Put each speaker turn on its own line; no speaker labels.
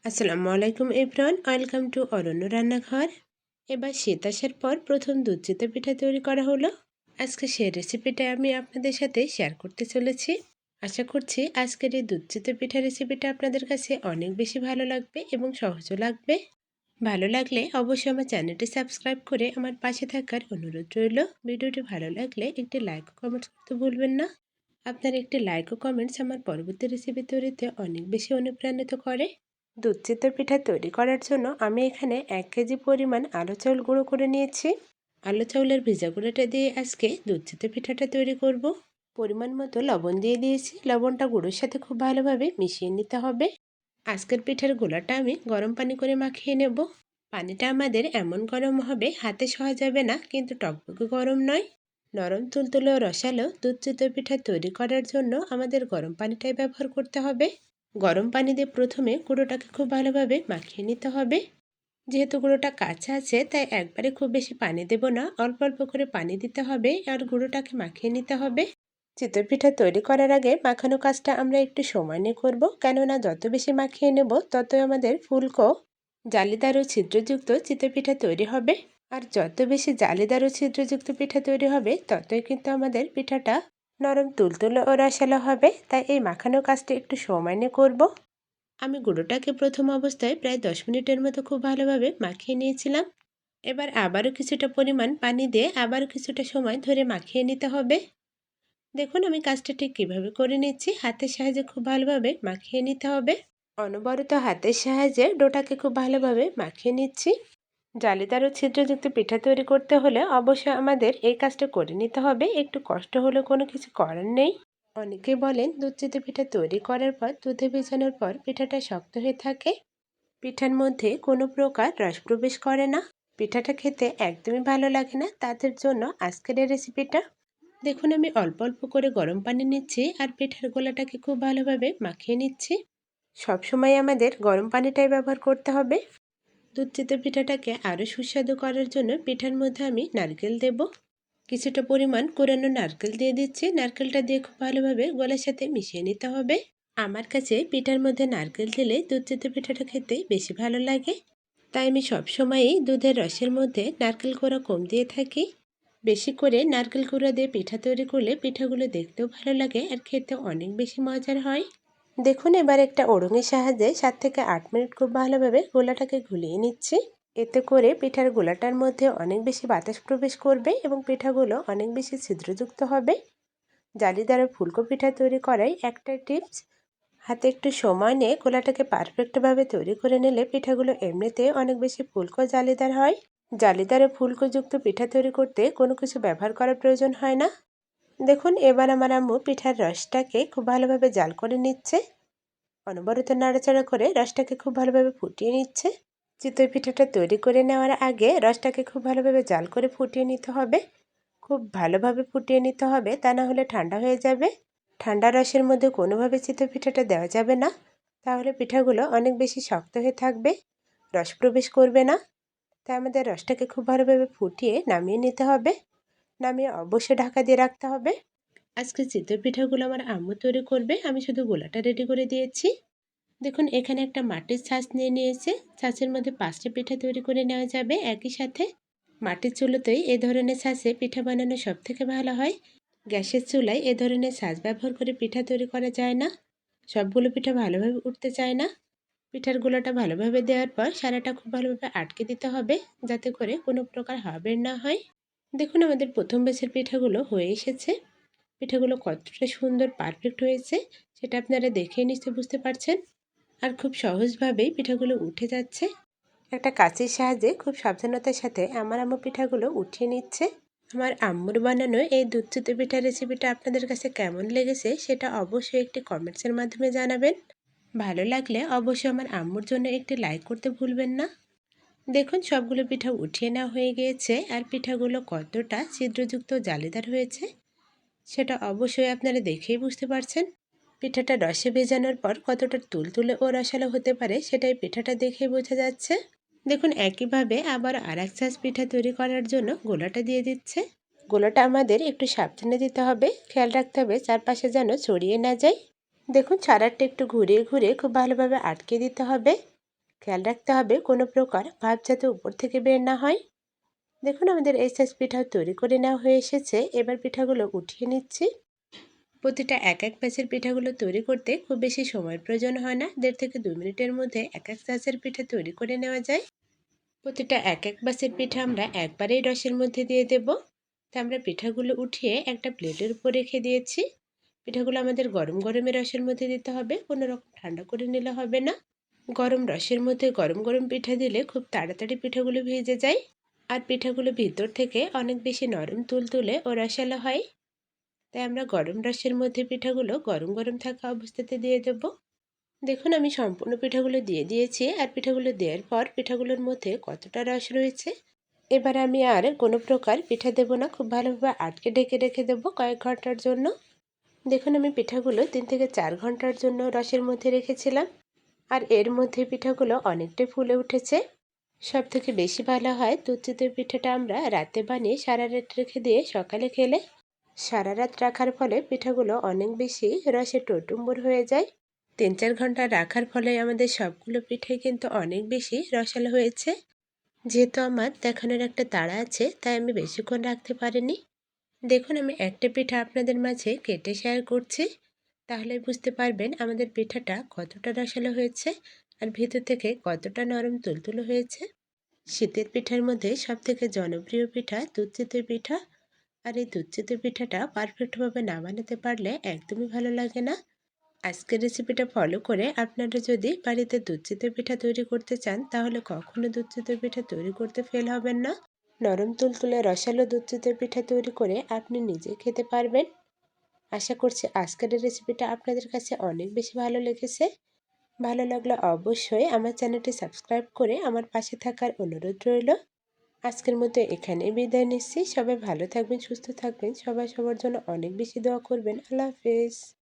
আসসালামু আলাইকুম everyone, welcome to অরণ্য রান্নাঘর। এবার শীত আসার পর প্রথম দুধ চিতই পিঠা তৈরি করা হলো। আজকে সেই রেসিপিটা আমি আপনাদের সাথে শেয়ার করতে চলেছি। আশা করছি আজকের এই দুধ চিতই পিঠা রেসিপিটা আপনাদের কাছে অনেক বেশি ভালো লাগবে এবং সহজও লাগবে। ভালো লাগলে অবশ্যই আমার চ্যানেলটি সাবস্ক্রাইব করে আমার পাশে থাকার অনুরোধ রইল। ভিডিওটি ভালো লাগলে একটি লাইক ও কমেন্টস করতে ভুলবেন না। আপনার একটি লাইক ও কমেন্টস আমার পরবর্তী রেসিপি তৈরিতে অনেক বেশি অনুপ্রাণিত করে। দুধ চিতই পিঠা তৈরি করার জন্য আমি এখানে 1 কেজি পরিমাণ আলো চাউল গুঁড়ো করে নিয়েছি। আলো চাউলের ভেজা গুঁড়োটা দিয়ে আজকে দুধ চিতই পিঠাটা তৈরি করব। পরিমাণ মতো লবণ দিয়ে দিয়েছি। লবণটা গুঁড়োর সাথে খুব ভালোভাবে মিশিয়ে নিতে হবে। আজকের পিঠার গোলাটা আমি গরম পানি করে মাখিয়ে নেব। পানিটা আমাদের এমন গরম হবে হাতে সওয়া যাবে না, কিন্তু টকবকে গরম নয়। নরম তুলতুলে ও রসালো দুধ চিতই পিঠা তৈরি করার জন্য আমাদের গরম পানিটাই ব্যবহার করতে হবে। গরম পানি দিয়ে প্রথমে গুঁড়োটাকে খুব ভালোভাবে মাখিয়ে নিতে হবে। যেহেতু গুঁড়োটা কাঁচা আছে তাই একবারে খুব বেশি পানি দেব না, অল্প অল্প করে পানি দিতে হবে আর গুঁড়োটাকে মাখিয়ে নিতে হবে। চিতই পিঠা তৈরি করার আগে মাখানো কাজটা আমরা একটু সময় নিয়ে করব, কেননা যত বেশি মাখিয়ে নেব ততই আমাদের ফুলকো জালিদার ও ছিদ্রযুক্ত চিতই পিঠা তৈরি হবে। আর যত বেশি জালিদার ও ছিদ্রযুক্ত পিঠা তৈরি হবে ততই কিন্তু আমাদের পিঠাটা নরম তুলতুলে ও রসালো হবে। তাই এই মাখানো কাজটা একটু সময় নিয়ে করব। আমি গুঁড়োটাকে প্রথম অবস্থায় প্রায় 10 মিনিটের মতো খুব ভালোভাবে মাখিয়ে নিয়েছিলাম। এবার আবারও কিছুটা পরিমাণ পানি দিয়ে আবারও কিছুটা সময় ধরে মাখিয়ে নিতে হবে। দেখুন আমি কাজটা ঠিক কীভাবে করে নিচ্ছি। হাতের সাহায্যে খুব ভালোভাবে মাখিয়ে নিতে হবে। অনবরত হাতের সাহায্যে ডোটাকে খুব ভালোভাবে মাখিয়ে নিচ্ছি। জালিদার ও ছিদ্রযুক্ত পিঠা তৈরি করতে হলে অবশ্যই আমাদের এই কাজটা করে নিতে হবে। একটু কষ্ট হলেও কোনো কিছু করার নেই। অনেকে বলেন দুধ চিতই পিঠা তৈরি করার পর দুধে ভেজানোর পর পিঠাটা শক্ত হয়ে থাকে, পিঠার মধ্যে কোনো প্রকার রস প্রবেশ করে না, পিঠাটা খেতে একদমই ভালো লাগে না। তাদের জন্য আজকের এই রেসিপিটা। দেখুন আমি অল্প অল্প করে গরম পানি নিচ্ছি আর পিঠার গোলাটাকে খুব ভালোভাবে মাখিয়ে নিচ্ছি। সবসময় আমাদের গরম পানিটাই ব্যবহার করতে হবে। দুধ চিতই পিঠাটাকে আরও সুস্বাদু করার জন্য পিঠার মধ্যে আমি নারকেল দেব। কিছুটা পরিমাণ কোরানো নারকেল দিয়ে দিচ্ছি। নারকেলটা দিয়ে খুব ভালোভাবে গলার সাথে মিশিয়ে নিতে হবে। আমার কাছে পিঠার মধ্যে নারকেল দিলে দুধ চিতই পিঠাটা খেতে বেশি ভালো লাগে, তাই আমি সবসময়ই দুধের রসের মধ্যে নারকেল কোড়া কম দিয়ে থাকি। বেশি করে নারকেল কোড়া দিয়ে পিঠা তৈরি করলে পিঠাগুলো দেখতেও ভালো লাগে আর খেতে অনেক বেশি মজার হয়। দেখুন এবার একটা ওড়ঙের সাহায্যে 7 থেকে 8 মিনিট খুব ভালোভাবে গোলাটাকে ঘুলিয়ে নিচ্ছি। এতে করে পিঠার গোলাটার মধ্যে অনেক বেশি বাতাস প্রবেশ করবে এবং পিঠাগুলো অনেক বেশি ছিদ্রযুক্ত হবে। জালিদার ফুলকো পিঠা তৈরি করাই একটা টিপস। হাতে একটু সময় নিয়ে গোলাটাকে পারফেক্টভাবে তৈরি করে নিলে পিঠাগুলো এমনিতে অনেক বেশি ফুলকো জালিদার হয়। জালিদার ও ফুলকোযুক্ত পিঠা তৈরি করতে কোনো কিছু ব্যবহার করার প্রয়োজন হয় না। দেখুন এবার আমার আম্মু পিঠার রসটাকে খুব ভালোভাবে জাল করে নিচ্ছে। অনবরত নাড়াচাড়া করে রসটাকে খুব ভালোভাবে ফুটিয়ে নিচ্ছে। চিতই পিঠাটা তৈরি করে নেওয়ার আগে রসটাকে খুব ভালোভাবে জাল করে ফুটিয়ে নিতে হবে। খুব ভালোভাবে ফুটিয়ে নিতে হবে, তা না হলে ঠান্ডা হয়ে যাবে। ঠান্ডা রসের মধ্যে কোনোভাবে চিতই পিঠাটা দেওয়া যাবে না, তাহলে পিঠাগুলো অনেক বেশি শক্ত হয়ে থাকবে, রস প্রবেশ করবে না। তাই আমাদের রসটাকে খুব ভালোভাবে ফুটিয়ে নামিয়ে নিতে হবে। নামিয়ে অবশ্যই ঢাকা দিয়ে রাখতে হবে। আজকে চিতই পিঠাগুলো আমার আম্মু তৈরি করবে, আমি শুধু গোলাটা রেডি করে দিয়েছি। দেখুন এখানে একটা মাটির ছাঁচ নিয়ে নিয়েছে। ছাঁচের মধ্যে 5টি পিঠা তৈরি করে নেওয়া যাবে একই সাথে। মাটির চুলোতেই এ ধরনের ছাঁচে পিঠা বানানো সব থেকে ভালো হয়। গ্যাসের চুলায় এ ধরনের ছাঁচ ব্যবহার করে পিঠা তৈরি করা যায় না, সবগুলো পিঠা ভালোভাবে উঠতে চায় না। পিঠার গোলাটা ভালোভাবে দেওয়ার পর সারাটা খুব ভালোভাবে আটকে দিতে হবে, যাতে করে কোনো প্রকার হাওয়া বের না হয়। দেখুন আমাদের প্রথম ব্যাচের পিঠাগুলো হয়ে এসেছে। পিঠাগুলো কতটা সুন্দর পারফেক্ট হয়েছে সেটা আপনারা দেখেই নিশ্চয়ই বুঝতে পারছেন। আর খুব সহজভাবেই পিঠাগুলো উঠে যাচ্ছে। একটা কাঁচির সাহায্যে খুব সাবধানতার সাথে আমার আম্মু পিঠাগুলো উঠিয়ে নিচ্ছে। আমার আম্মুর বানানো এই দুধ চিতই পিঠার রেসিপিটা আপনাদের কাছে কেমন লেগেছে সেটা অবশ্যই একটি কমেন্টসের মাধ্যমে জানাবেন। ভালো লাগলে অবশ্যই আমার আম্মুর জন্য একটি লাইক করতে ভুলবেন না। দেখুন সবগুলো পিঠা উঠিয়ে নেওয়া হয়ে গিয়েছে আর পিঠাগুলো কতটা ছিদ্রযুক্ত জালিদার হয়েছে সেটা অবশ্যই আপনারা দেখেই বুঝতে পারছেন। পিঠাটা রসে ভেজানোর পর কতটা তুলতুলে ও রসালো হতে পারে সেটাই পিঠাটা দেখেই বোঝা যাচ্ছে। দেখুন একইভাবে আবার আরেক ছাঁচ পিঠা তৈরি করার জন্য গোলাটা দিয়ে দিচ্ছে। গোলাটা আমাদের একটু সাবধানে দিতে হবে, খেয়াল রাখতে হবে চারপাশে যেন ছড়িয়ে না যায়। দেখুন ছাড়ারটা একটু ঘুরিয়ে ঘুরিয়ে খুব ভালোভাবে আটকে দিতে হবে। খেয়াল রাখতে হবে কোনো প্রকার ভাপ যাতে উপর থেকে বের না হয়। দেখুন আমাদের এই সাইজ পিঠাও তৈরি করে নেওয়া হয়ে এসেছে। এবার পিঠাগুলো উঠিয়ে নিচ্ছি। প্রতিটা এক এক ব্যাচের পিঠাগুলো তৈরি করতে খুব বেশি সময়ের প্রয়োজন হয় না। ১.৫ থেকে ২ মিনিটের মধ্যে এক এক সাইজের পিঠা তৈরি করে নেওয়া যায়। প্রতিটা এক এক ব্যাচের পিঠা আমরা একবারেই রসের মধ্যে দিয়ে দেব। তা আমরা পিঠাগুলো উঠিয়ে একটা প্লেটের উপর রেখে দিয়েছি। পিঠাগুলো আমাদের গরম গরমে রসের মধ্যে দিতে হবে, কোনো রকম ঠান্ডা করে নিলে হবে না। গরম রসের মধ্যে গরম গরম পিঠা দিলে খুব তাড়াতাড়ি পিঠাগুলো ভিজে যায়। আর পিঠাগুলো ভিতর থেকে অনেক বেশি নরম তুলতুলে ও রসালো হয়। তাই আমরা গরম রসের মধ্যে পিঠাগুলো গরম গরম থাকা অবস্থাতে দিয়ে দেব। দেখুন আমি সম্পূর্ণ পিঠাগুলো দিয়ে দিয়েছি। আর পিঠাগুলো দেওয়ার পর পিঠাগুলোর মধ্যে কতটা রস রয়েছে। এবার আমি আর কোনো প্রকার পিঠা দেব না, খুব ভালোভাবে আটকে ঢেকে রেখে দেবো কয়েক ঘন্টার জন্য। দেখুন আমি পিঠাগুলো ৩ থেকে ৪ ঘন্টার জন্য রসের মধ্যে রেখেছিলাম। আর এর মধ্যে পিঠাগুলো অনেকটাই ফুলে উঠেছে। সব থেকে বেশি ভালো হয় দুধ চিতই পিঠাটা আমরা রাতে বানিয়ে সারা রাত রেখে দিয়ে সকালে খেলে। সারা রাত রাখার ফলে পিঠাগুলো অনেক বেশি রসে টইটুম্বুর হয়ে যায়। ৩-৪ ঘন্টা রাখার ফলে আমাদের সবগুলো পিঠাই কিন্তু অনেক বেশি রসালো হয়েছে। যেহেতু আমার দেখানোর একটা তাড়া আছে, তাই আমি বেশিক্ষণ রাখতে পারিনি। দেখুন আমি একটা পিঠা আপনাদের মাঝে কেটে শেয়ার করছি। তাহলে বুঝতে পারবেন আমাদের পিঠাটা কতটা রসালো হয়েছে আর ভিতর থেকে কতটা নরম তুলতুলে হয়েছে। শীতের পিঠার মধ্যে সবথেকে জনপ্রিয় পিঠা দুধ চিতই পিঠা। আর এই দুধ চিতই পিঠাটা পারফেক্টভাবে না বানাতে পারলে একদমই ভালো লাগে না। আজকের রেসিপিটা ফলো করে আপনারা যদি বাড়িতে দুধ চিতই পিঠা তৈরি করতে চান, তাহলে কখনো দুধ চিতই পিঠা তৈরি করতে ফেল হবেন না। নরম তুলতুলে রসালো দুধ চিতই পিঠা তৈরি করে আপনি নিজে খেতে পারবেন। আশা করছি আজকের এই রেসিপিটা আপনাদের কাছে অনেক বেশি ভালো লেগেছে। ভালো লাগলে অবশ্যই আমার চ্যানেলটি সাবস্ক্রাইব করে আমার পাশে থাকার অনুরোধ রইল। আজকের মতো এখানেই বিদায় নিচ্ছি। সবাই ভালো থাকবেন, সুস্থ থাকবেন। সবাই সবার জন্য অনেক বেশি দোয়া করবেন। আল্লাহ হাফেজ।